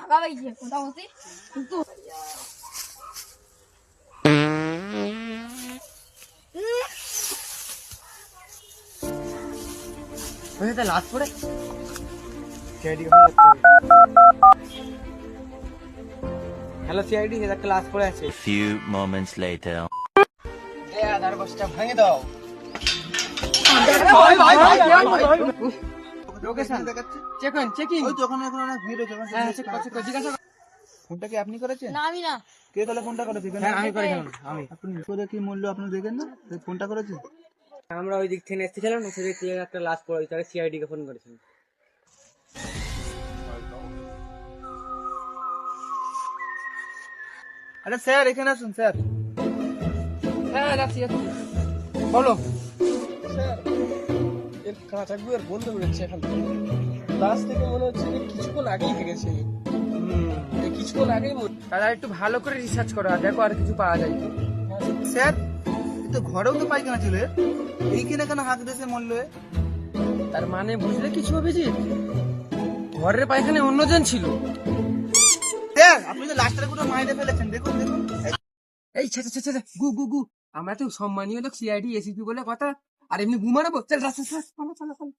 টাকা পাইছে মোটামুটি কিন্তু লাস্ট পড়ে হ্যালো সিআইডি এটা ক্লাস পড়ে আছে Few moments later. আধার বস্তা ভাঙে দাও লোকেশন দেখাচ্ছে চেকিং ওই তো ওখানে এখন অনেক ভিড় হচ্ছে হ্যাঁ চেক করছে জিজ্ঞাসা ফোনটা কি আপনি করেছেন না আমি না কে তাহলে ফোনটা করেছে হ্যাঁ আমি করেছিলাম আমি আপনি কোথায় কি মূল্য আপনি দেখেন না ফোনটা করেছে আমরা ওই দিক থেকে এসেছিলাম না সেদিক থেকে একটা লাশ পড়ে তাহলে সিআইডি কে ফোন করেছিলাম আরে স্যার এখানে আসুন স্যার হ্যাঁ যাচ্ছি বলো স্যার এর কাঁচাগুলো বন্ধ করেছে এখন লাশ থেকে মনে হচ্ছে যে কিছুক্ষণ আগেই ভেঙেছে কিছুক্ষণ আগেই তাহলে একটু ভালো করে রিসার্চ করো আর দেখো আর কিছু পাওয়া যায় স্যার তো ঘরেও তো পায়খানা ছিল এইখানে কেন হাত দেশে মরল তার মানে বুঝলে কিছু হবে জি ঘরের পায়খানায় অন্যজন ছিল স্যার আপনি তো লাস্টের গুলো মাইরে ফেলেছেন দেখুন দেখুন এই ছেড়ে ছেড়ে গু গু গু আমরা তো সম্মানীয় লোক সিআইডি এসিপি বলে কথা আর এমনি গু মারাবো চল রাস্তা চলো চলো চলো